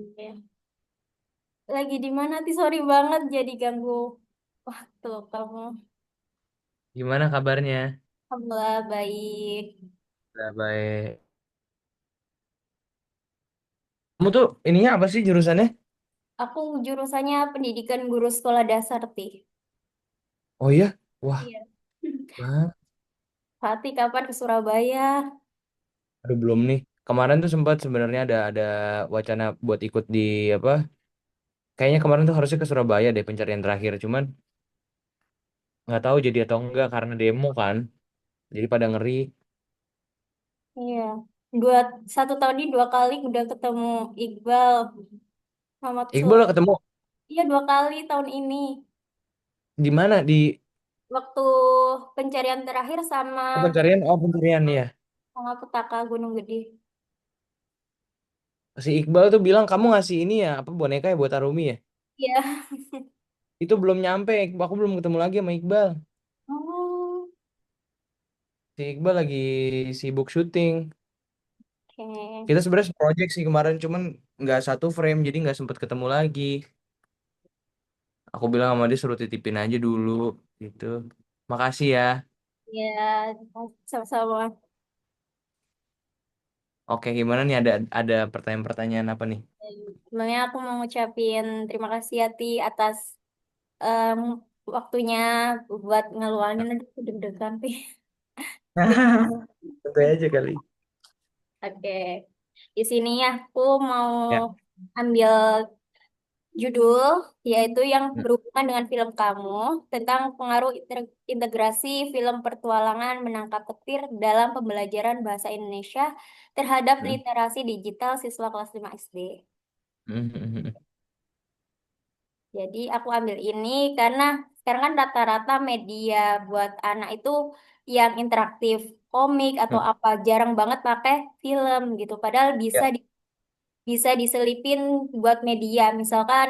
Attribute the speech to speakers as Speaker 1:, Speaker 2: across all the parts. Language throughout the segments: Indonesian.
Speaker 1: Iya. Lagi di mana sih? Sorry banget jadi ganggu waktu kamu.
Speaker 2: Gimana kabarnya?
Speaker 1: Alhamdulillah baik.
Speaker 2: Udah baik. Kamu tuh ininya apa sih jurusannya?
Speaker 1: Aku jurusannya pendidikan guru sekolah dasar, Ti.
Speaker 2: Oh iya? Wah,
Speaker 1: Iya.
Speaker 2: wah.
Speaker 1: Fatih kapan ke Surabaya?
Speaker 2: Aduh belum nih. Kemarin tuh sempat sebenarnya ada wacana buat ikut di apa? Kayaknya kemarin tuh harusnya ke Surabaya deh pencarian terakhir. Cuman nggak tahu jadi atau enggak karena demo kan. Jadi pada ngeri.
Speaker 1: Iya. Dua, satu tahun ini dua kali udah ketemu Iqbal Muhammad
Speaker 2: Iqbal
Speaker 1: Sur.
Speaker 2: udah ketemu
Speaker 1: Iya, dua kali tahun ini.
Speaker 2: di mana di
Speaker 1: Waktu pencarian terakhir sama
Speaker 2: pencarian? Oh pencarian ya.
Speaker 1: sama petaka Gunung Gede.
Speaker 2: Si Iqbal tuh bilang kamu ngasih ini ya apa boneka ya buat Arumi ya?
Speaker 1: Iya.
Speaker 2: Itu belum nyampe. Aku belum ketemu lagi sama Iqbal.
Speaker 1: Oh,
Speaker 2: Si Iqbal lagi sibuk syuting.
Speaker 1: oke.
Speaker 2: Kita sebenarnya project sih kemarin, cuman nggak satu frame, jadi nggak sempet ketemu lagi. Aku bilang sama dia suruh titipin aja dulu, gitu. Makasih ya.
Speaker 1: Ya, sama-sama.
Speaker 2: Oke, gimana nih? Ada pertanyaan-pertanyaan apa nih?
Speaker 1: Sebenarnya aku mau ngucapin terima kasih ya Ti atas em, waktunya buat ngeluangin aduh aku deg-degan Ti.
Speaker 2: Santai aja kali.
Speaker 1: Oke. Di sini aku mau
Speaker 2: Ya.
Speaker 1: ambil judul yaitu yang
Speaker 2: Hmm.
Speaker 1: berhubungan dengan film kamu tentang pengaruh integrasi film pertualangan menangkap petir dalam pembelajaran bahasa Indonesia terhadap
Speaker 2: Hmm.
Speaker 1: literasi digital siswa kelas 5 SD.
Speaker 2: Hmm. Hmm.
Speaker 1: Jadi aku ambil ini karena sekarang kan rata-rata media buat anak itu yang interaktif, komik atau
Speaker 2: Hmm.
Speaker 1: apa jarang banget pakai film gitu. Padahal
Speaker 2: Ya.
Speaker 1: bisa diselipin buat media, misalkan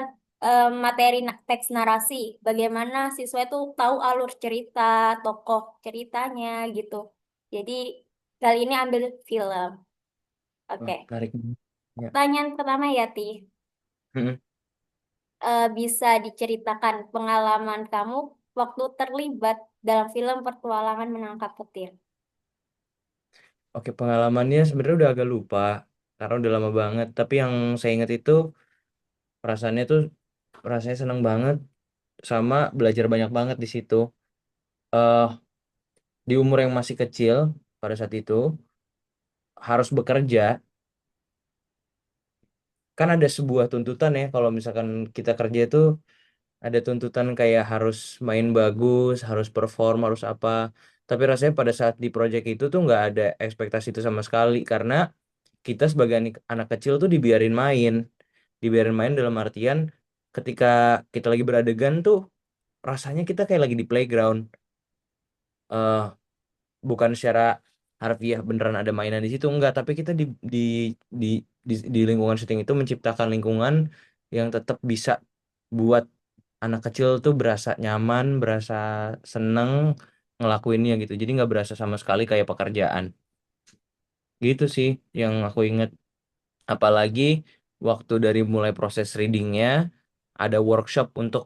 Speaker 1: materi teks narasi, bagaimana siswa itu tahu alur cerita, tokoh ceritanya gitu. Jadi kali ini ambil film.
Speaker 2: Wah,
Speaker 1: Oke.
Speaker 2: tarik. Ya.
Speaker 1: Pertanyaan pertama ya, Ti.
Speaker 2: Hmm.
Speaker 1: Bisa diceritakan pengalaman kamu waktu terlibat dalam film Pertualangan Menangkap Petir.
Speaker 2: Oke, pengalamannya sebenarnya udah agak lupa karena udah lama banget. Tapi yang saya ingat itu perasaannya tuh rasanya seneng banget sama belajar banyak banget di situ. eh di umur yang masih kecil pada saat itu harus bekerja kan ada sebuah tuntutan ya kalau misalkan kita kerja itu ada tuntutan kayak harus main bagus, harus perform, harus apa. Tapi rasanya pada saat di project itu tuh nggak ada ekspektasi itu sama sekali karena kita sebagai anak kecil tuh dibiarin main dalam artian ketika kita lagi beradegan tuh rasanya kita kayak lagi di playground. Eh, bukan secara harfiah beneran ada mainan di situ enggak tapi kita di di di lingkungan syuting itu menciptakan lingkungan yang tetap bisa buat anak kecil tuh berasa nyaman berasa seneng ngelakuinnya gitu jadi nggak berasa sama sekali kayak pekerjaan gitu sih yang aku inget apalagi waktu dari mulai proses readingnya ada workshop untuk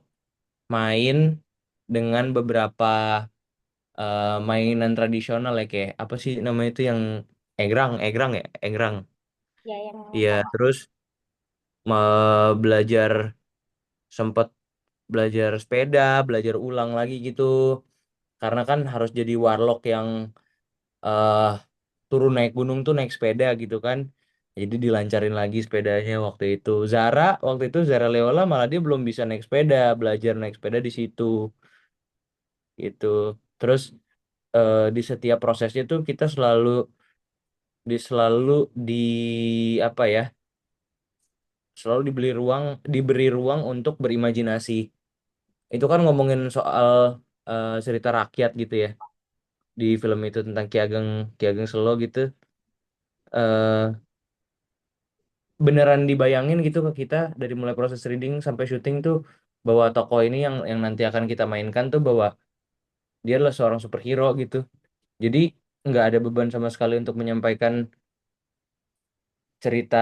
Speaker 2: main dengan beberapa mainan tradisional ya kayak apa sih namanya itu yang egrang ya egrang
Speaker 1: Ya, yang
Speaker 2: iya
Speaker 1: sama.
Speaker 2: terus belajar sempet belajar sepeda belajar ulang lagi gitu karena kan harus jadi warlock yang eh turun naik gunung tuh naik sepeda gitu kan jadi dilancarin lagi sepedanya waktu itu Zara Leola malah dia belum bisa naik sepeda belajar naik sepeda di situ gitu terus di setiap prosesnya tuh kita selalu di apa ya selalu diberi ruang untuk berimajinasi itu kan ngomongin soal cerita rakyat gitu ya di film itu tentang Ki Ageng Selo gitu eh beneran dibayangin gitu ke kita dari mulai proses reading sampai syuting tuh bahwa tokoh ini yang nanti akan kita mainkan tuh bahwa dia adalah seorang superhero gitu jadi nggak ada beban sama sekali untuk menyampaikan cerita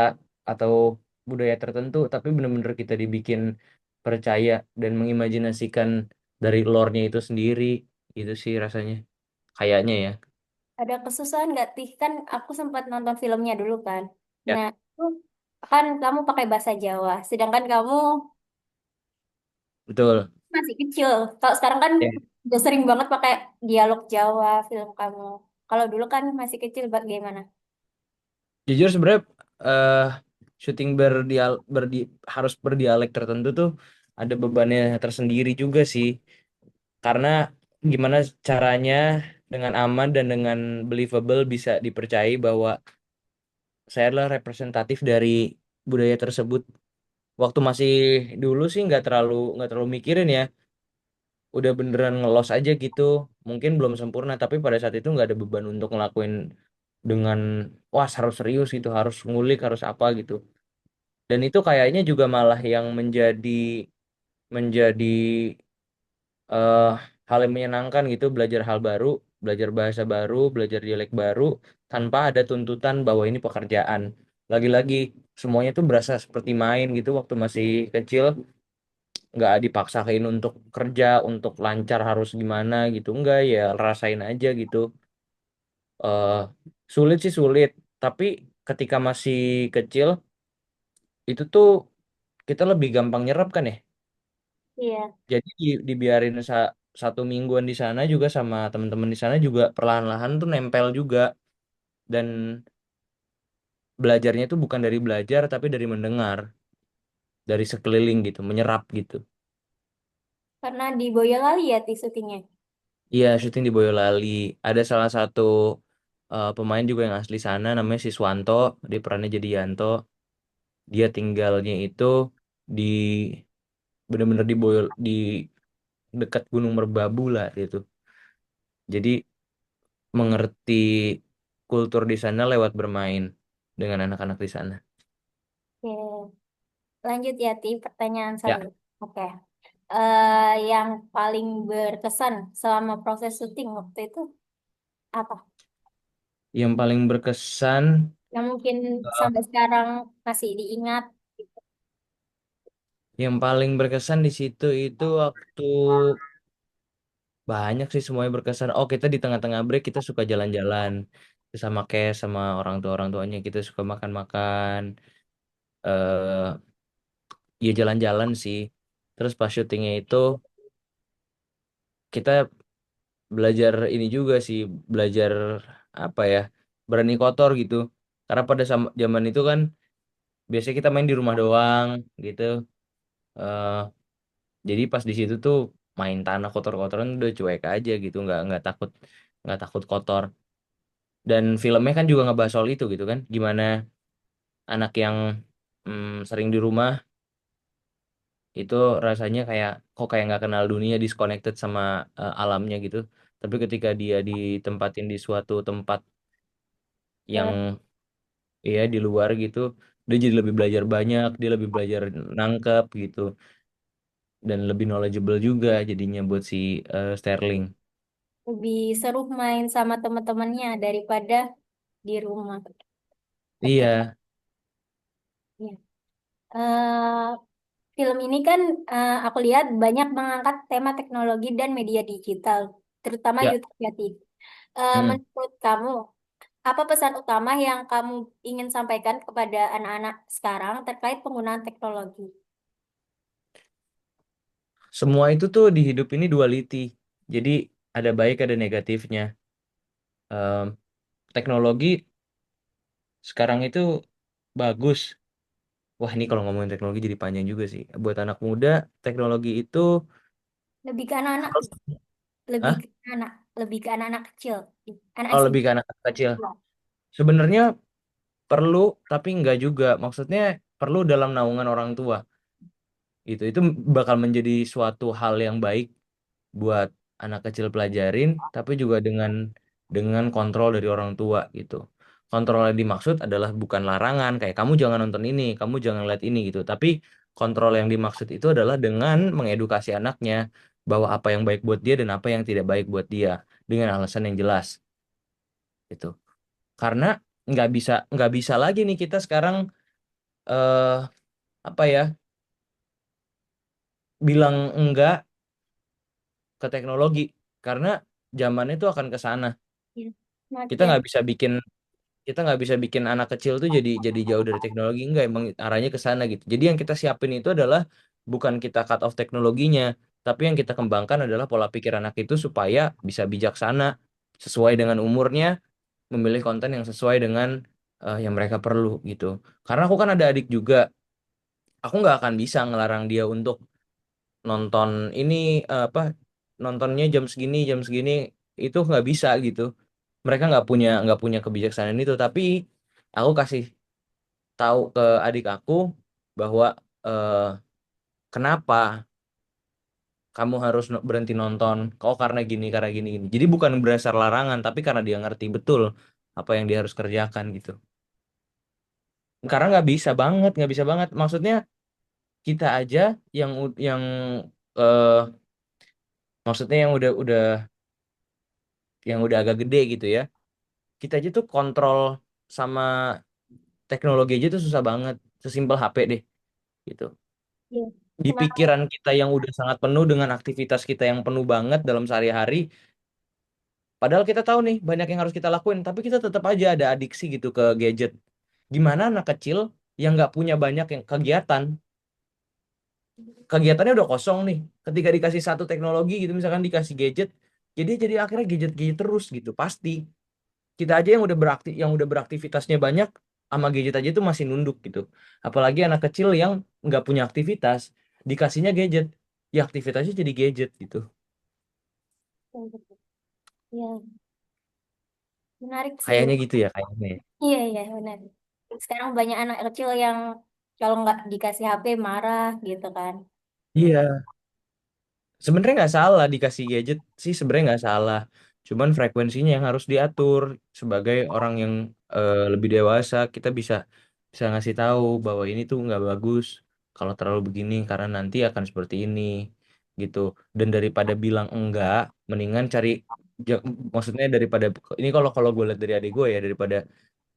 Speaker 2: atau budaya tertentu, tapi bener-bener kita dibikin percaya dan mengimajinasikan dari lore-nya itu sendiri, itu sih rasanya. Kayaknya ya.
Speaker 1: Ada kesusahan nggak, Tih? Kan aku sempat nonton filmnya dulu kan.
Speaker 2: Ya,
Speaker 1: Nah, itu kan kamu pakai bahasa Jawa, sedangkan kamu
Speaker 2: betul.
Speaker 1: masih kecil. Kalau sekarang kan
Speaker 2: Ya.
Speaker 1: udah sering banget pakai dialog Jawa film kamu. Kalau dulu kan masih kecil, bagaimana?
Speaker 2: Jujur sebenarnya eh syuting harus berdialek tertentu tuh ada bebannya tersendiri juga sih. Karena gimana caranya dengan aman dan dengan believable bisa dipercayai bahwa saya adalah representatif dari budaya tersebut. Waktu masih dulu sih nggak terlalu mikirin ya, udah beneran ngelos aja gitu. Mungkin belum sempurna, tapi pada saat itu nggak ada beban untuk ngelakuin dengan wah harus serius gitu, harus ngulik, harus apa gitu. Dan itu kayaknya juga malah yang menjadi eh, hal yang menyenangkan gitu, belajar hal baru, belajar bahasa baru, belajar dialek baru tanpa ada tuntutan bahwa ini pekerjaan. Lagi-lagi semuanya tuh berasa seperti main gitu waktu masih kecil, nggak dipaksain untuk kerja, untuk lancar harus gimana gitu, enggak ya rasain aja gitu. eh Sulit sih sulit, tapi ketika masih kecil itu tuh kita lebih gampang nyerap kan ya.
Speaker 1: Iya,
Speaker 2: Jadi dibiarin 1 mingguan di sana juga sama teman-teman di sana juga perlahan-lahan tuh nempel juga, dan belajarnya tuh bukan dari belajar tapi dari mendengar, dari sekeliling gitu, menyerap gitu.
Speaker 1: karena di Boyolali ya, Tih, syutingnya.
Speaker 2: Iya, syuting di Boyolali. Ada salah satu pemain juga yang asli sana namanya Siswanto, dia perannya jadi Yanto. Dia tinggalnya itu di bener-bener di dekat Gunung Merbabu lah itu. Jadi mengerti kultur di sana lewat bermain dengan anak-anak di sana.
Speaker 1: Oke. Lanjut ya, Tih, pertanyaan
Speaker 2: Ya,
Speaker 1: selanjutnya. Oke. Yang paling berkesan selama proses syuting waktu itu apa?
Speaker 2: yang paling berkesan,
Speaker 1: Yang mungkin
Speaker 2: eh,
Speaker 1: sampai sekarang masih diingat.
Speaker 2: yang paling berkesan di situ itu waktu banyak sih semuanya berkesan. Oh, kita di tengah-tengah break kita suka jalan-jalan sama Kes sama orang tuanya kita suka makan-makan. eh Ya jalan-jalan sih. Terus pas syutingnya itu kita belajar ini juga sih, belajar apa ya, berani kotor gitu. Karena pada zaman itu kan biasanya kita main di rumah doang gitu. Eh, jadi pas di situ tuh main tanah kotor-kotoran udah cuek aja gitu, nggak takut kotor. Dan filmnya kan juga ngebahas soal itu gitu kan, gimana anak yang sering di rumah itu rasanya kayak kok kayak nggak kenal dunia, disconnected sama alamnya gitu. Tapi ketika dia ditempatin di suatu tempat
Speaker 1: Ya,
Speaker 2: yang ya di luar gitu, dia jadi lebih belajar banyak, dia lebih belajar nangkep gitu, dan lebih knowledgeable juga jadinya buat si Sterling.
Speaker 1: lebih seru main sama teman-temannya daripada di rumah. Oke.
Speaker 2: Iya,
Speaker 1: Ya. Eh, Film ini kan aku lihat banyak mengangkat tema teknologi dan media digital, terutama
Speaker 2: ya.
Speaker 1: YouTube Creative.
Speaker 2: Hmm.
Speaker 1: Menurut kamu, apa pesan utama yang kamu ingin sampaikan kepada anak-anak sekarang terkait penggunaan teknologi?
Speaker 2: Semua itu tuh di hidup ini duality. Jadi ada baik ada negatifnya. Em, Teknologi sekarang itu bagus. Wah, ini kalau ngomongin teknologi jadi panjang juga sih. Buat anak muda, teknologi itu
Speaker 1: Lebih ke anak-anak,
Speaker 2: harus,
Speaker 1: lebih
Speaker 2: Hah?
Speaker 1: ke anak, lebih ke anak-anak kecil, anak
Speaker 2: Kalau
Speaker 1: SD.
Speaker 2: lebih ke anak kecil. Sebenarnya perlu, tapi enggak juga. Maksudnya perlu dalam naungan orang tua. Itu bakal menjadi suatu hal yang baik buat anak kecil pelajarin, tapi juga dengan kontrol dari orang tua gitu. Kontrol yang dimaksud adalah bukan larangan, kayak kamu jangan nonton ini, kamu jangan lihat ini gitu. Tapi kontrol yang dimaksud itu adalah dengan mengedukasi anaknya bahwa apa yang baik buat dia dan apa yang tidak baik buat dia dengan alasan yang jelas gitu. Karena nggak bisa lagi nih kita sekarang eh apa ya, bilang enggak ke teknologi karena zamannya itu akan ke sana.
Speaker 1: Iya.
Speaker 2: Kita
Speaker 1: Makin.
Speaker 2: nggak bisa bikin kita nggak bisa bikin anak kecil tuh jadi jauh dari teknologi, enggak, emang arahnya ke sana gitu. Jadi yang kita siapin itu adalah bukan kita cut off teknologinya, tapi yang kita kembangkan adalah pola pikir anak itu supaya bisa bijaksana sesuai dengan umurnya, memilih konten yang sesuai dengan yang mereka perlu gitu. Karena aku kan ada adik juga, aku nggak akan bisa ngelarang dia untuk nonton ini, apa, nontonnya jam segini itu nggak bisa gitu. Mereka nggak punya kebijaksanaan itu, tapi aku kasih tahu ke adik aku bahwa eh, kenapa kamu harus berhenti nonton, kok karena gini. Jadi bukan berdasar larangan, tapi karena dia ngerti betul apa yang dia harus kerjakan gitu. Karena nggak bisa banget. Maksudnya kita aja yang eh maksudnya yang udah agak gede gitu ya. Kita aja tuh kontrol sama teknologi aja tuh susah banget. Sesimpel HP deh gitu.
Speaker 1: Iya.
Speaker 2: Di
Speaker 1: Kemarin.
Speaker 2: pikiran kita yang udah sangat penuh dengan aktivitas kita yang penuh banget dalam sehari-hari, padahal kita tahu nih banyak yang harus kita lakuin, tapi kita tetap aja ada adiksi gitu ke gadget. Gimana anak kecil yang nggak punya banyak yang kegiatannya udah kosong nih, ketika dikasih satu teknologi gitu, misalkan dikasih gadget, jadi akhirnya gadget-gadget terus gitu, pasti. Kita aja yang udah beraktivitasnya banyak sama gadget aja tuh masih nunduk gitu. Apalagi anak kecil yang nggak punya aktivitas, dikasihnya gadget, ya aktivitasnya jadi gadget gitu.
Speaker 1: Ya, menarik sih.
Speaker 2: Kayaknya gitu ya kayaknya.
Speaker 1: Iya, iya, benar. Sekarang banyak anak kecil yang kalau nggak dikasih HP marah gitu kan.
Speaker 2: Iya, sebenarnya nggak salah dikasih gadget sih, sebenarnya nggak salah. Cuman frekuensinya yang harus diatur. Sebagai orang yang lebih dewasa, kita bisa bisa ngasih tahu bahwa ini tuh nggak bagus kalau terlalu begini karena nanti akan seperti ini gitu. Dan daripada bilang enggak, mendingan cari ja- maksudnya daripada ini, kalau kalau gue lihat dari adik gue ya, daripada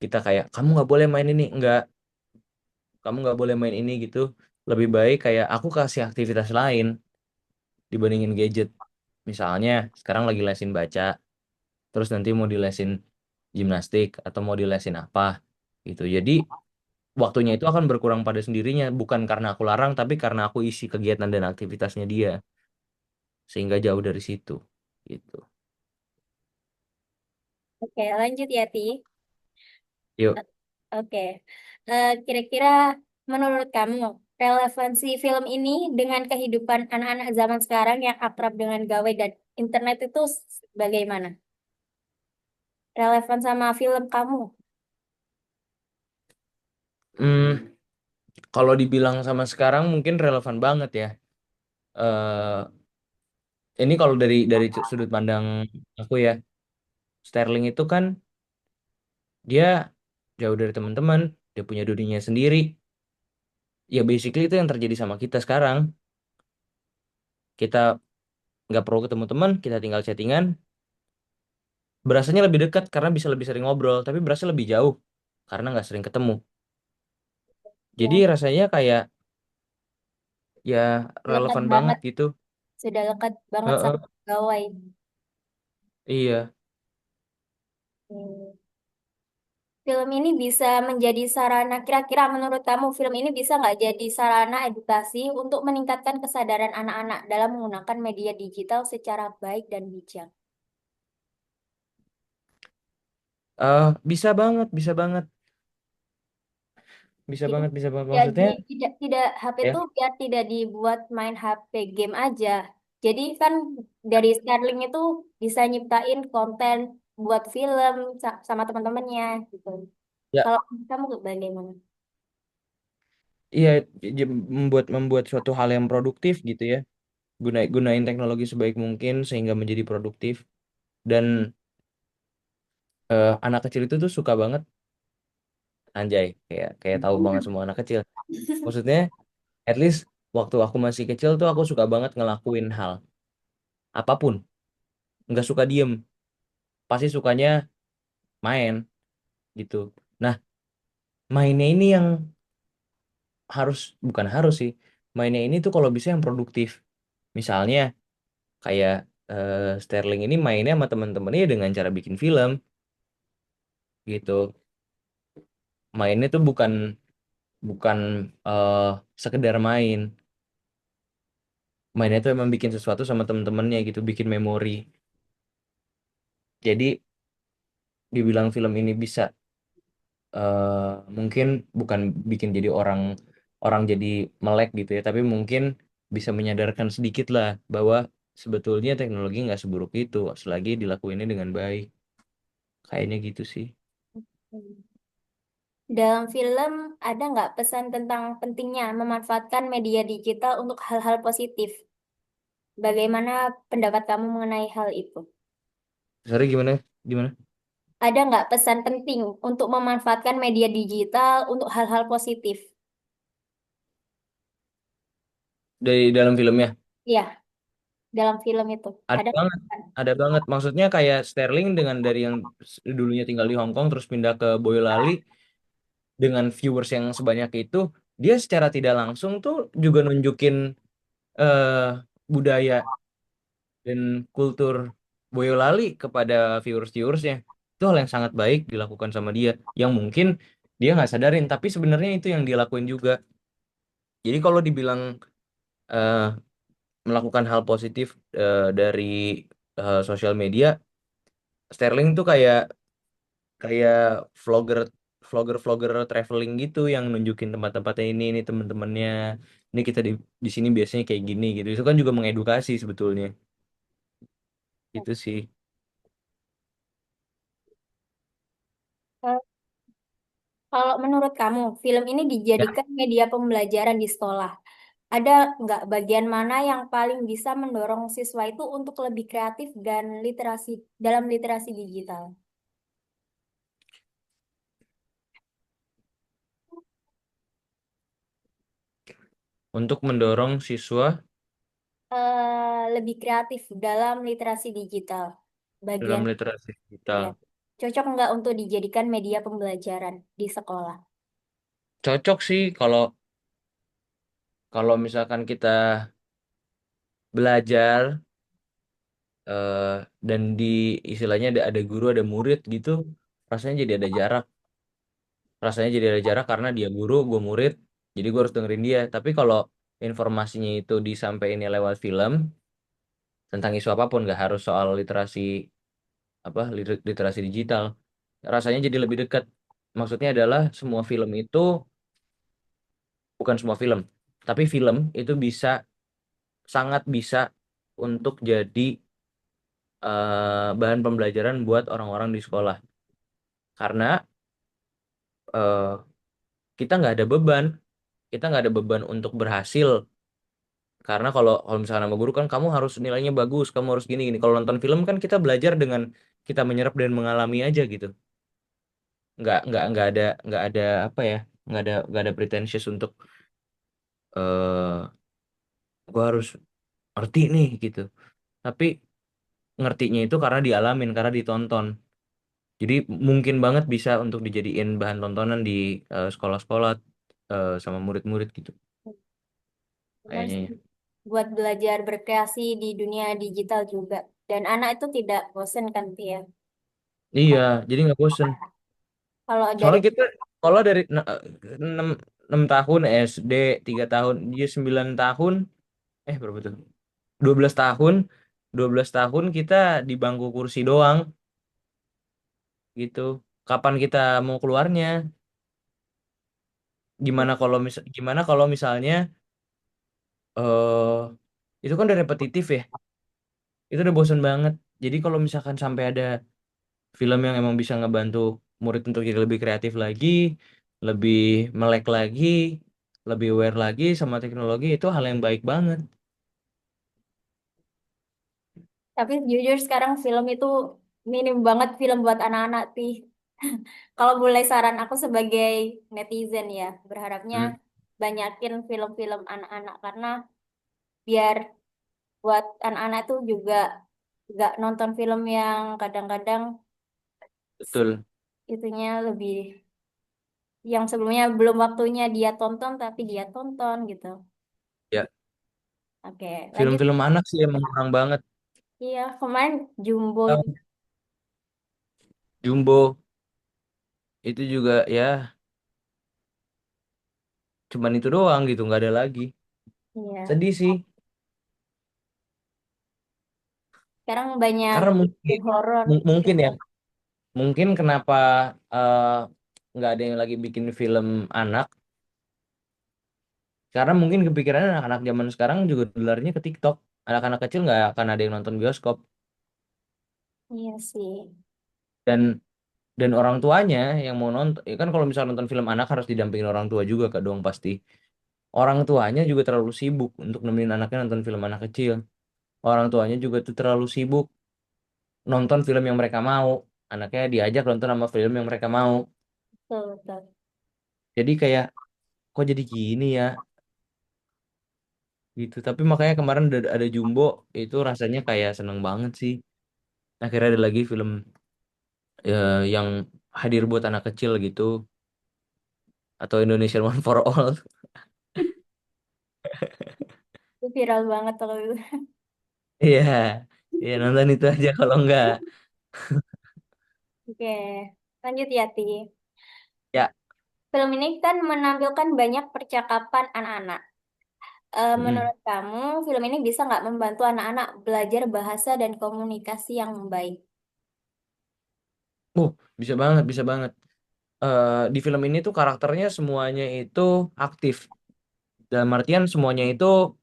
Speaker 2: kita kayak kamu nggak boleh main ini, enggak, kamu nggak boleh main ini gitu. Lebih baik kayak aku kasih aktivitas lain dibandingin gadget. Misalnya sekarang lagi lesin baca, terus nanti mau dilesin gimnastik atau mau dilesin apa gitu. Jadi waktunya itu akan berkurang pada sendirinya, bukan karena aku larang, tapi karena aku isi kegiatan dan aktivitasnya dia, sehingga jauh dari situ gitu.
Speaker 1: Oke, lanjut ya, Ti.
Speaker 2: Yuk.
Speaker 1: Oke. Kira-kira menurut kamu, relevansi film ini dengan kehidupan anak-anak zaman sekarang yang akrab dengan gawai dan internet itu bagaimana? Relevan sama film kamu?
Speaker 2: Hmm, kalau dibilang sama sekarang mungkin relevan banget ya. eh ini kalau dari sudut pandang aku ya, Sterling itu kan dia jauh dari teman-teman, dia punya dunianya sendiri. Ya basically itu yang terjadi sama kita sekarang. Kita nggak perlu ketemu teman, kita tinggal chattingan. Berasanya lebih dekat karena bisa lebih sering ngobrol, tapi berasa lebih jauh karena nggak sering ketemu. Jadi
Speaker 1: Ya,
Speaker 2: rasanya kayak ya
Speaker 1: lekat
Speaker 2: relevan banget
Speaker 1: banget,
Speaker 2: gitu.
Speaker 1: sudah lekat banget sama
Speaker 2: Heeh,
Speaker 1: gawai.
Speaker 2: iya.
Speaker 1: Hmm. Film ini bisa menjadi sarana, kira-kira menurut kamu film ini bisa nggak jadi sarana edukasi untuk meningkatkan kesadaran anak-anak dalam menggunakan media digital secara baik dan bijak?
Speaker 2: Bisa banget, bisa banget,
Speaker 1: Jadi
Speaker 2: bisa banget
Speaker 1: jadi
Speaker 2: maksudnya
Speaker 1: tidak HP
Speaker 2: ya.
Speaker 1: tuh biar tidak dibuat main HP game aja. Jadi kan dari Starlink itu bisa nyiptain konten buat film sama teman-temannya gitu.
Speaker 2: Ya,
Speaker 1: Kalau kamu bagaimana?
Speaker 2: iya, membuat membuat suatu hal yang produktif gitu ya. Gunain teknologi sebaik mungkin sehingga menjadi produktif, dan anak kecil itu tuh suka banget, anjay, kayak kayak tahu banget semua anak kecil. Maksudnya at least waktu aku masih kecil tuh aku suka banget ngelakuin hal apapun, nggak suka diem, pasti sukanya main gitu. Nah, mainnya ini yang harus, bukan harus sih, mainnya ini tuh kalau bisa yang produktif. Misalnya kayak Sterling ini mainnya sama teman-temannya dengan cara bikin film gitu. Mainnya tuh bukan bukan eh sekedar main. Mainnya tuh emang bikin sesuatu sama temen-temennya gitu, bikin memori. Jadi dibilang film ini bisa eh mungkin bukan bikin jadi orang orang jadi melek gitu ya, tapi mungkin bisa menyadarkan sedikit lah bahwa sebetulnya teknologi nggak seburuk itu selagi dilakuinnya dengan baik. Kayaknya gitu sih.
Speaker 1: Dalam film ada nggak pesan tentang pentingnya memanfaatkan media digital untuk hal-hal positif? Bagaimana pendapat kamu mengenai hal itu?
Speaker 2: Sorry, gimana? Gimana?
Speaker 1: Ada nggak pesan penting untuk memanfaatkan media digital untuk hal-hal positif?
Speaker 2: Dari dalam filmnya
Speaker 1: Iya, dalam film itu
Speaker 2: ada
Speaker 1: ada nggak
Speaker 2: banget,
Speaker 1: pesan?
Speaker 2: ada banget. Maksudnya kayak Sterling dengan dari yang dulunya tinggal di Hong Kong terus pindah ke Boyolali dengan viewers yang sebanyak itu, dia secara tidak langsung tuh juga nunjukin eh, budaya dan kultur Boyolali kepada viewers-viewersnya. Itu hal yang sangat baik dilakukan sama dia, yang mungkin dia nggak sadarin, tapi sebenarnya itu yang dia lakuin juga. Jadi kalau dibilang eh, melakukan hal positif dari sosial media, Sterling tuh kayak kayak vlogger vlogger traveling gitu yang nunjukin tempat-tempatnya ini teman-temannya, ini kita di sini biasanya kayak gini gitu. Itu kan juga mengedukasi sebetulnya. Itu sih.
Speaker 1: Eh, Kalau menurut kamu, film ini
Speaker 2: Ya,
Speaker 1: dijadikan media pembelajaran di sekolah. Ada nggak bagian mana yang paling bisa mendorong siswa itu untuk lebih kreatif dan literasi dalam literasi digital?
Speaker 2: untuk mendorong siswa
Speaker 1: Lebih kreatif dalam literasi digital.
Speaker 2: dalam
Speaker 1: Bagian
Speaker 2: literasi digital.
Speaker 1: ya. Cocok nggak untuk dijadikan media pembelajaran di sekolah?
Speaker 2: Cocok sih kalau kalau misalkan kita belajar eh, dan di istilahnya ada guru ada murid gitu, rasanya jadi ada jarak. Rasanya jadi ada jarak karena dia guru, gue murid, jadi gue harus dengerin dia. Tapi kalau informasinya itu disampaikan lewat film tentang isu apapun, gak harus soal literasi apa literasi digital, rasanya jadi lebih dekat. Maksudnya adalah semua film itu, bukan semua film, tapi film itu bisa, sangat bisa untuk jadi bahan pembelajaran buat orang-orang di sekolah. Karena eh, kita nggak ada beban, kita nggak ada beban untuk berhasil. Karena kalau kalau misalnya nama guru kan kamu harus nilainya bagus, kamu harus gini gini. Kalau nonton film kan kita belajar dengan kita menyerap dan mengalami aja gitu. Nggak ada apa ya, nggak ada pretentious untuk gua harus ngerti nih gitu. Tapi ngertinya itu karena dialamin, karena ditonton. Jadi mungkin banget bisa untuk dijadiin bahan tontonan di sekolah-sekolah sama murid-murid gitu
Speaker 1: Benar
Speaker 2: kayaknya
Speaker 1: sih.
Speaker 2: ya.
Speaker 1: Buat belajar berkreasi di dunia digital juga. Dan anak itu tidak bosen kan, Tia?
Speaker 2: Iya, jadi nggak bosen.
Speaker 1: Kalau dari
Speaker 2: Soalnya kita kalau dari 6 6 tahun SD, 3 tahun, dia 9 tahun, berapa tuh? 12 tahun, 12 tahun kita di bangku kursi doang gitu. Kapan kita mau keluarnya? Gimana kalau misalnya eh itu kan udah repetitif ya. Itu udah bosen banget. Jadi kalau misalkan sampai ada film yang emang bisa ngebantu murid untuk jadi lebih kreatif lagi, lebih melek lagi, lebih aware lagi sama teknologi, itu hal yang baik banget.
Speaker 1: Tapi jujur sekarang film itu minim banget film buat anak-anak, Ti. Kalau boleh saran aku sebagai netizen ya, berharapnya
Speaker 2: Hmm,
Speaker 1: banyakin film-film anak-anak karena biar buat anak-anak tuh juga nggak nonton film yang kadang-kadang
Speaker 2: betul.
Speaker 1: itunya lebih yang sebelumnya belum waktunya dia tonton tapi dia tonton gitu.
Speaker 2: Ya,
Speaker 1: Oke, lanjut.
Speaker 2: film-film anak sih emang kurang banget.
Speaker 1: Iya, kemarin Jumbo
Speaker 2: Ah,
Speaker 1: itu.
Speaker 2: Jumbo itu juga ya cuman itu doang gitu, nggak ada lagi.
Speaker 1: Iya.
Speaker 2: Sedih sih,
Speaker 1: Sekarang banyak
Speaker 2: karena mungkin
Speaker 1: horor.
Speaker 2: mungkin ya, mungkin kenapa eh, nggak ada yang lagi bikin film anak, karena mungkin kepikirannya anak-anak zaman sekarang juga dolarnya ke TikTok. Anak-anak kecil nggak akan ada yang nonton bioskop.
Speaker 1: Iya sih.
Speaker 2: dan dan orang tuanya yang mau nonton ya kan, kalau misalnya nonton film anak harus didampingin orang tua juga kak dong pasti. Orang tuanya juga terlalu sibuk untuk nemenin anaknya nonton film anak kecil. Orang tuanya juga tuh terlalu sibuk nonton film yang mereka mau. Anaknya diajak nonton sama film yang mereka mau.
Speaker 1: Betul, betul.
Speaker 2: Jadi kayak kok jadi gini ya gitu. Tapi makanya kemarin ada Jumbo, itu rasanya kayak seneng banget sih. Akhirnya ada lagi film yang hadir buat anak kecil gitu, atau Indonesian One for All.
Speaker 1: Itu viral banget kalau itu.
Speaker 2: Iya, iya nonton itu aja kalau enggak.
Speaker 1: Oke, lanjut ya, Ti.
Speaker 2: Ya,
Speaker 1: Film ini kan menampilkan banyak percakapan anak-anak.
Speaker 2: mm-mm.
Speaker 1: Menurut kamu, film ini bisa nggak membantu anak-anak belajar bahasa dan komunikasi yang baik?
Speaker 2: Uh, bisa banget, bisa banget. Di film ini tuh karakternya semuanya itu aktif. Dalam artian semuanya itu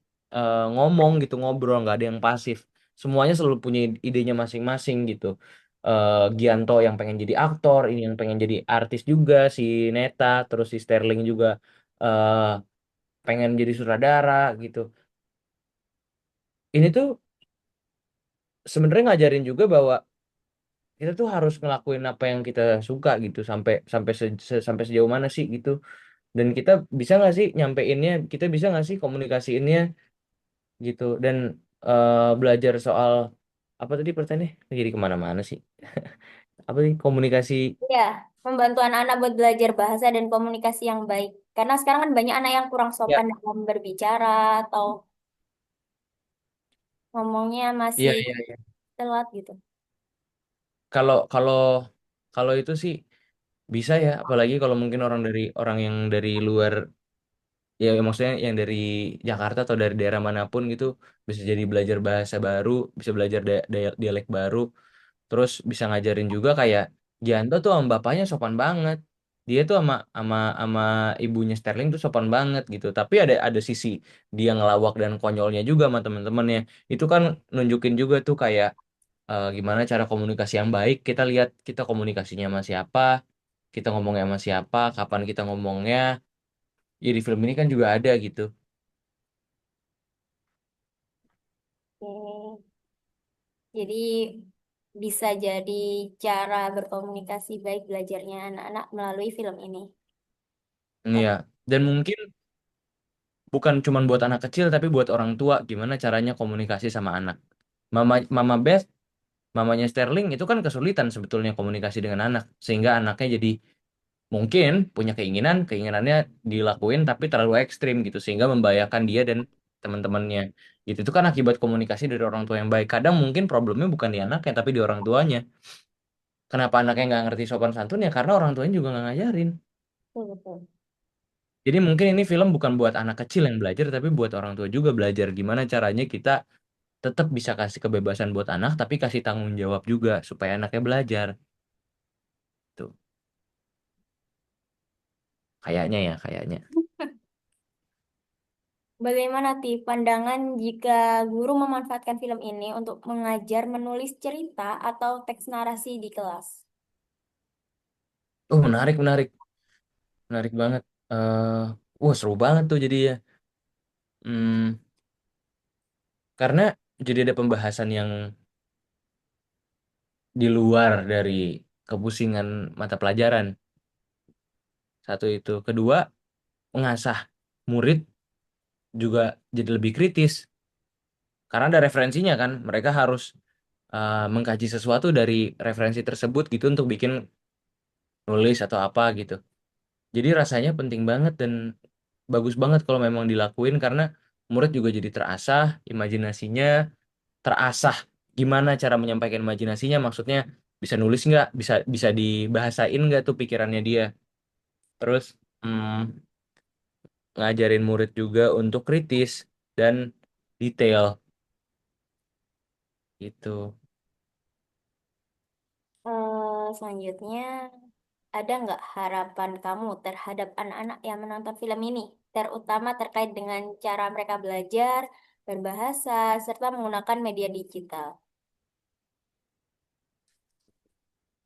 Speaker 2: ngomong gitu, ngobrol, nggak ada yang pasif. Semuanya selalu punya idenya masing-masing gitu. Gianto yang pengen jadi aktor, ini yang pengen jadi artis juga, si Neta, terus si Sterling juga eh, pengen jadi sutradara gitu. Ini tuh sebenarnya ngajarin juga bahwa kita tuh harus ngelakuin apa yang kita suka gitu, sampai sampai sampai sejauh mana sih gitu. Dan kita bisa nggak sih nyampeinnya, kita bisa nggak sih komunikasiinnya gitu. Dan belajar soal apa tadi pertanyaannya, jadi kemana-mana sih, apa sih komunikasi.
Speaker 1: Ya, membantu anak-anak buat belajar bahasa dan komunikasi yang baik. Karena sekarang kan banyak anak yang kurang
Speaker 2: Ya,
Speaker 1: sopan dalam berbicara atau ngomongnya
Speaker 2: iya,
Speaker 1: masih
Speaker 2: iya, iya.
Speaker 1: telat gitu.
Speaker 2: Kalau kalau kalau itu sih bisa ya, apalagi kalau mungkin orang yang dari luar, ya maksudnya yang dari Jakarta atau dari daerah manapun gitu, bisa jadi belajar bahasa baru, bisa belajar dialek baru. Terus bisa ngajarin juga kayak Gianto tuh sama bapaknya sopan banget. Dia tuh sama ibunya Sterling tuh sopan banget gitu. Tapi ada sisi dia ngelawak dan konyolnya juga sama temen-temennya. Itu kan nunjukin juga tuh kayak gimana cara komunikasi yang baik. Kita lihat kita komunikasinya sama siapa, kita ngomongnya sama siapa, kapan kita ngomongnya. Ya di film ini kan juga ada gitu.
Speaker 1: Oke. Jadi bisa jadi cara berkomunikasi baik belajarnya anak-anak melalui film ini.
Speaker 2: Iya. Dan mungkin bukan cuma buat anak kecil tapi buat orang tua, gimana caranya komunikasi sama anak. Mama Beth, mamanya Sterling itu kan kesulitan sebetulnya komunikasi dengan anak, sehingga anaknya jadi mungkin punya keinginannya dilakuin tapi terlalu ekstrim gitu, sehingga membahayakan dia dan teman-temannya. Gitu itu kan akibat komunikasi dari orang tua yang baik. Kadang mungkin problemnya bukan di anaknya tapi di orang tuanya. Kenapa anaknya nggak ngerti sopan santun ya, karena orang tuanya juga nggak ngajarin.
Speaker 1: Betul, betul.
Speaker 2: Jadi mungkin ini film bukan buat anak kecil yang belajar, tapi buat orang tua juga belajar gimana caranya kita tetap bisa kasih kebebasan buat anak, tapi kasih tanggung jawab juga supaya anaknya belajar. Tuh, kayaknya ya, kayaknya.
Speaker 1: Bagaimana Ti pandangan jika guru memanfaatkan film ini untuk mengajar menulis cerita atau teks narasi di kelas?
Speaker 2: Menarik, menarik, menarik banget. eh Seru banget tuh jadi ya. Hmm, karena jadi ada pembahasan yang di luar dari kepusingan mata pelajaran. Satu itu. Kedua, mengasah murid juga jadi lebih kritis. Karena ada referensinya kan. Mereka harus mengkaji sesuatu dari referensi tersebut gitu untuk bikin nulis atau apa gitu. Jadi rasanya penting banget dan bagus banget kalau memang dilakuin karena murid juga jadi terasah, imajinasinya terasah. Gimana cara menyampaikan imajinasinya? Maksudnya bisa nulis nggak? Bisa bisa dibahasain nggak tuh pikirannya dia? Terus hmm, ngajarin murid juga untuk kritis dan detail gitu.
Speaker 1: Selanjutnya, ada nggak harapan kamu terhadap anak-anak yang menonton film ini, terutama terkait dengan cara mereka belajar, berbahasa, serta menggunakan media digital?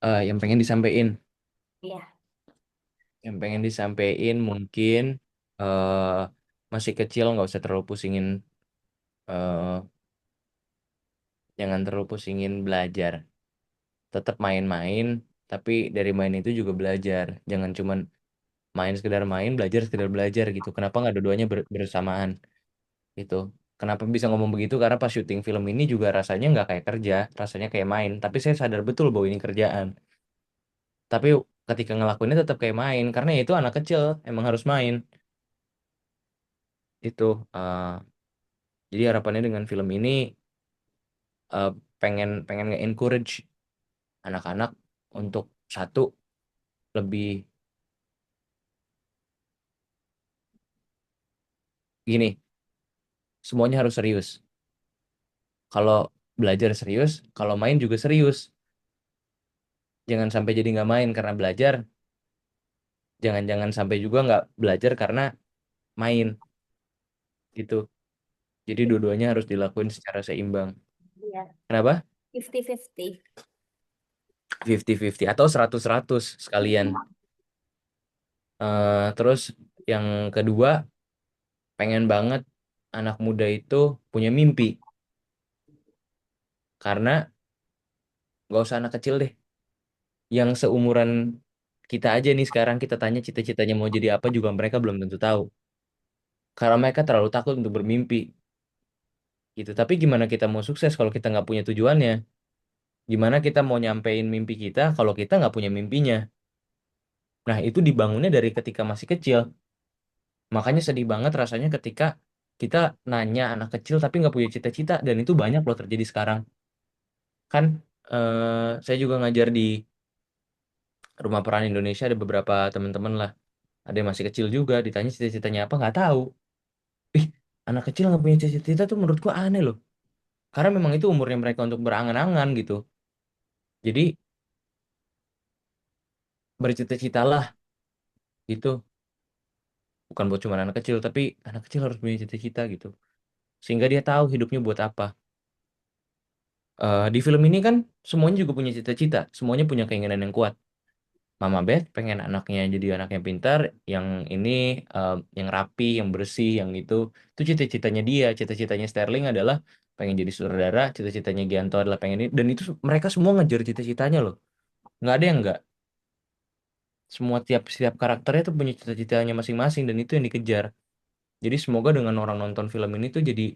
Speaker 2: Yang pengen disampaikan,
Speaker 1: Ya,
Speaker 2: mungkin eh masih kecil nggak usah terlalu pusingin, eh jangan terlalu pusingin belajar. Tetap main-main, tapi dari main itu juga belajar. Jangan cuman main sekedar main, belajar sekedar belajar gitu. Kenapa nggak dua-duanya bersamaan gitu? Kenapa bisa ngomong begitu? Karena pas syuting film ini juga rasanya nggak kayak kerja, rasanya kayak main. Tapi saya sadar betul bahwa ini kerjaan. Tapi ketika ngelakuinnya tetap kayak main, karena ya itu anak kecil, emang harus main. Itu. Jadi harapannya dengan film ini eh, pengen pengen nge-encourage anak-anak untuk satu lebih gini, semuanya harus serius. Kalau belajar serius, kalau main juga serius. Jangan sampai jadi nggak main karena belajar, jangan-jangan sampai juga nggak belajar karena main gitu. Jadi dua-duanya harus dilakuin secara seimbang.
Speaker 1: iya,
Speaker 2: Kenapa?
Speaker 1: 50-50.
Speaker 2: 50-50 atau 100-100 sekalian. Terus yang kedua, pengen banget anak muda itu punya mimpi. Karena nggak usah anak kecil deh. Yang seumuran kita aja nih sekarang kita tanya cita-citanya mau jadi apa juga mereka belum tentu tahu. Karena mereka terlalu takut untuk bermimpi gitu. Tapi gimana kita mau sukses kalau kita nggak punya tujuannya? Gimana kita mau nyampein mimpi kita kalau kita nggak punya mimpinya? Nah, itu dibangunnya dari ketika masih kecil. Makanya sedih banget rasanya ketika kita nanya anak kecil tapi nggak punya cita-cita. Dan itu banyak loh terjadi sekarang. Kan saya juga ngajar di Rumah Peran Indonesia ada beberapa teman-teman lah. Ada yang masih kecil juga, ditanya cita-citanya apa nggak tahu. Ih, anak kecil nggak punya cita-cita tuh menurutku aneh loh. Karena memang itu umurnya mereka untuk berangan-angan gitu. Jadi bercita-citalah gitu. Bukan buat cuma anak kecil, tapi anak kecil harus punya cita-cita gitu. Sehingga dia tahu hidupnya buat apa. Di film ini kan semuanya juga punya cita-cita, semuanya punya keinginan yang kuat. Mama Beth pengen anaknya jadi anak yang pintar, yang ini yang rapi, yang bersih, yang itu cita-citanya dia. Cita-citanya Sterling adalah pengen jadi sutradara, cita-citanya Gianto adalah pengen ini, dan itu mereka semua ngejar cita-citanya loh. Nggak ada yang nggak. Semua tiap karakternya tuh punya cita-citanya masing-masing dan itu yang dikejar. Jadi semoga dengan orang nonton film ini tuh jadi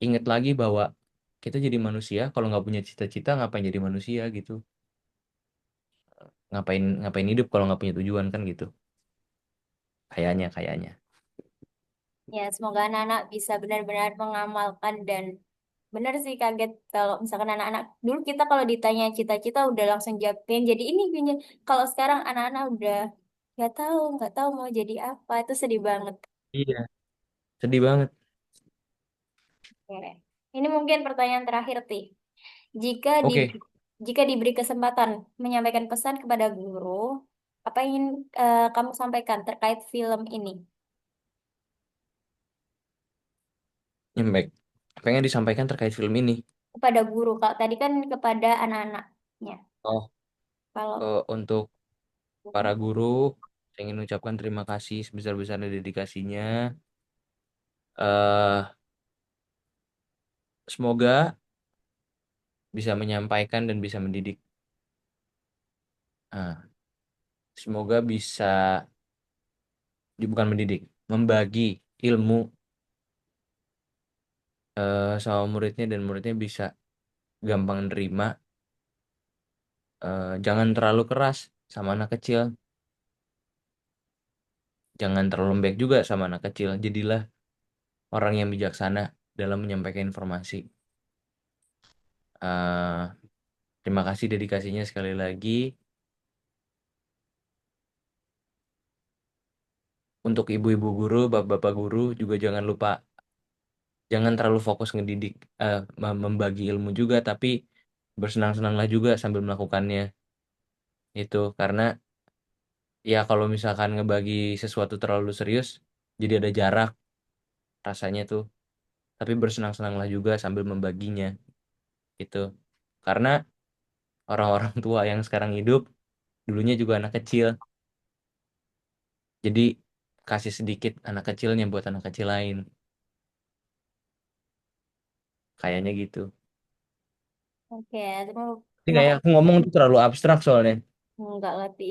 Speaker 2: inget lagi bahwa kita jadi manusia kalau nggak punya cita-cita ngapain jadi manusia gitu. Ngapain ngapain hidup kalau nggak punya tujuan kan gitu. Kayaknya.
Speaker 1: Ya, semoga anak-anak bisa benar-benar mengamalkan dan benar sih kaget kalau misalkan anak-anak dulu kita kalau ditanya cita-cita udah langsung jawab pengen jadi ini pengen kalau sekarang anak-anak udah nggak tahu mau jadi apa itu sedih banget.
Speaker 2: Iya, sedih banget.
Speaker 1: Oke. Ini mungkin pertanyaan terakhir, Ti. Jika di
Speaker 2: Oke,
Speaker 1: jika diberi kesempatan menyampaikan pesan kepada guru, apa yang ingin kamu sampaikan terkait film ini
Speaker 2: yang baik. Pengen disampaikan terkait film ini.
Speaker 1: kepada guru? Kalau tadi kan kepada anak-anaknya.
Speaker 2: Oh,
Speaker 1: Kalau
Speaker 2: untuk para guru, saya ingin mengucapkan terima kasih sebesar-besarnya dedikasinya. eh Semoga bisa menyampaikan dan bisa mendidik. Ah, semoga bisa, bukan mendidik, membagi ilmu sama muridnya dan muridnya bisa gampang nerima. Jangan terlalu keras sama anak kecil. jangan terlalu lembek juga sama anak kecil. Jadilah orang yang bijaksana dalam menyampaikan informasi. Eh, Terima kasih dedikasinya sekali lagi. Untuk ibu-ibu guru, bapak-bapak guru juga jangan lupa, jangan terlalu fokus ngedidik, membagi ilmu juga, tapi bersenang-senanglah juga sambil melakukannya. Itu karena ya kalau misalkan ngebagi sesuatu terlalu serius, jadi ada jarak rasanya tuh. Tapi bersenang-senanglah juga sambil membaginya. Itu karena orang-orang tua yang sekarang hidup dulunya juga anak kecil. Jadi kasih sedikit anak kecilnya buat anak kecil lain. Kayaknya gitu.
Speaker 1: Oke,
Speaker 2: Ini
Speaker 1: terima
Speaker 2: kayak
Speaker 1: kasih.
Speaker 2: aku ngomong tuh terlalu abstrak soalnya.
Speaker 1: Enggak ngerti.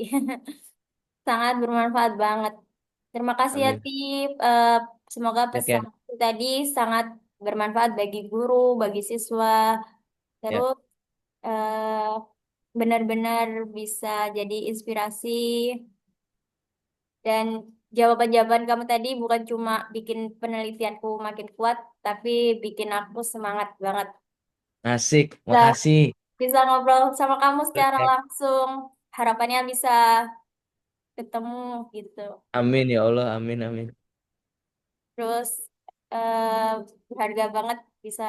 Speaker 1: Sangat bermanfaat banget. Terima kasih ya,
Speaker 2: Amin.
Speaker 1: Tip. Semoga
Speaker 2: Ya, ya,
Speaker 1: pesan tadi sangat bermanfaat bagi guru, bagi siswa.
Speaker 2: ya.
Speaker 1: Terus eh, benar-benar bisa jadi inspirasi dan jawaban-jawaban kamu tadi bukan cuma bikin penelitianku makin kuat, tapi bikin aku semangat banget.
Speaker 2: Asik,
Speaker 1: Bisa,
Speaker 2: makasih.
Speaker 1: bisa ngobrol sama kamu secara
Speaker 2: Ya.
Speaker 1: langsung. Harapannya bisa ketemu gitu.
Speaker 2: Amin ya Allah, amin, amin.
Speaker 1: Terus eh, berharga banget bisa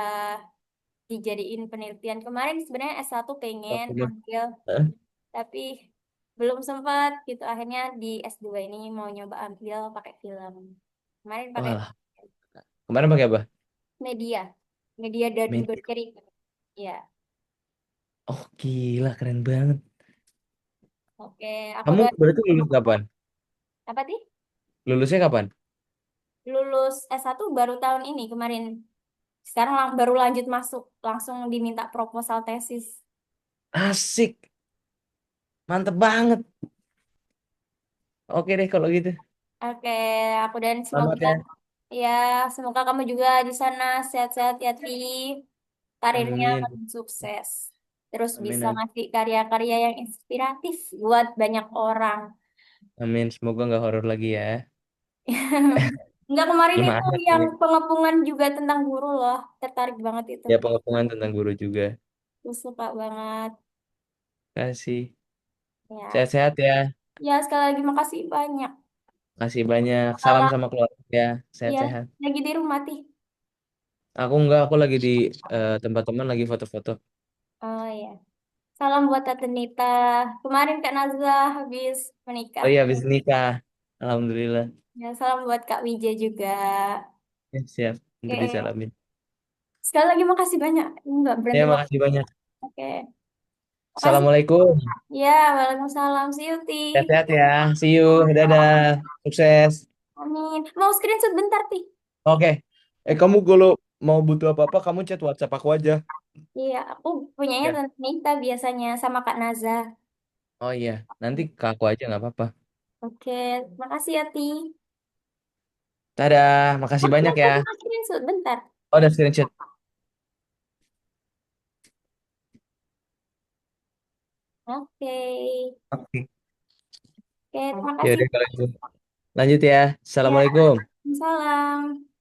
Speaker 1: dijadiin penelitian. Kemarin sebenarnya S1 pengen
Speaker 2: Oke.
Speaker 1: ambil,
Speaker 2: Hah?
Speaker 1: tapi belum sempat gitu. Akhirnya di S2 ini mau nyoba ambil pakai film. Kemarin pakai
Speaker 2: Walah, kemarin pakai apa?
Speaker 1: media, media dan
Speaker 2: Media.
Speaker 1: bercerita. Ya,
Speaker 2: Oh gila, keren banget.
Speaker 1: oke. Aku
Speaker 2: Kamu
Speaker 1: doain
Speaker 2: berarti lulus kapan?
Speaker 1: apa sih?
Speaker 2: Lulusnya kapan?
Speaker 1: Lulus S1 baru tahun ini kemarin. Sekarang baru lanjut masuk, langsung diminta proposal tesis.
Speaker 2: Asik, mantep banget. Oke deh kalau gitu.
Speaker 1: Oke, aku dan
Speaker 2: Selamat
Speaker 1: semoga
Speaker 2: ya.
Speaker 1: ya semoga kamu juga di sana sehat-sehat ya Ti. Karirnya
Speaker 2: Amin.
Speaker 1: makin sukses. Terus
Speaker 2: Amin,
Speaker 1: bisa
Speaker 2: amin.
Speaker 1: ngasih karya-karya yang inspiratif buat banyak orang.
Speaker 2: Amin. Semoga nggak horor lagi ya.
Speaker 1: Enggak kemarin itu
Speaker 2: Gimana
Speaker 1: yang
Speaker 2: sih?
Speaker 1: pengepungan juga tentang guru loh. Tertarik banget itu.
Speaker 2: Ya pengepungan tentang guru juga.
Speaker 1: Aku suka banget.
Speaker 2: Kasih.
Speaker 1: Ya,
Speaker 2: Sehat-sehat ya.
Speaker 1: ya sekali lagi makasih banyak.
Speaker 2: Kasih banyak. Salam
Speaker 1: Salam
Speaker 2: sama keluarga ya.
Speaker 1: ya,
Speaker 2: Sehat-sehat.
Speaker 1: lagi di rumah Ti.
Speaker 2: Aku enggak, aku lagi di tempat teman lagi foto-foto.
Speaker 1: Oh ya. Salam buat Tante Nita. Kemarin Kak Nazla habis
Speaker 2: Oh
Speaker 1: menikah.
Speaker 2: iya, habis nikah. Alhamdulillah.
Speaker 1: Ya, salam buat Kak Wija juga.
Speaker 2: Ya, siap. Untuk
Speaker 1: Oke.
Speaker 2: disalamin.
Speaker 1: Sekali lagi makasih banyak. Enggak
Speaker 2: Ya,
Speaker 1: berhenti lagi.
Speaker 2: makasih banyak.
Speaker 1: Oke. Makasih.
Speaker 2: Assalamualaikum.
Speaker 1: Ya, Waalaikumsalam. See you, Ti.
Speaker 2: Sehat-sehat ya. See you. Dadah. Sukses.
Speaker 1: Amin. Mau screenshot bentar, Ti.
Speaker 2: Oke. Kamu kalau mau butuh apa-apa, kamu chat WhatsApp aku aja.
Speaker 1: Iya, aku punyanya
Speaker 2: Ya.
Speaker 1: Tante Nita biasanya sama Kak Naza.
Speaker 2: Oh iya. Nanti ke aku aja nggak apa-apa.
Speaker 1: Oke, makasih ya, Ti.
Speaker 2: Dadah. Makasih banyak ya.
Speaker 1: Mau screenshot bentar.
Speaker 2: Oh, udah screenshot.
Speaker 1: Oke.
Speaker 2: Oke.
Speaker 1: Oke, terima
Speaker 2: Ya
Speaker 1: kasih.
Speaker 2: udah kalau gitu. Lanjut ya.
Speaker 1: Ya,
Speaker 2: Assalamualaikum.
Speaker 1: salam.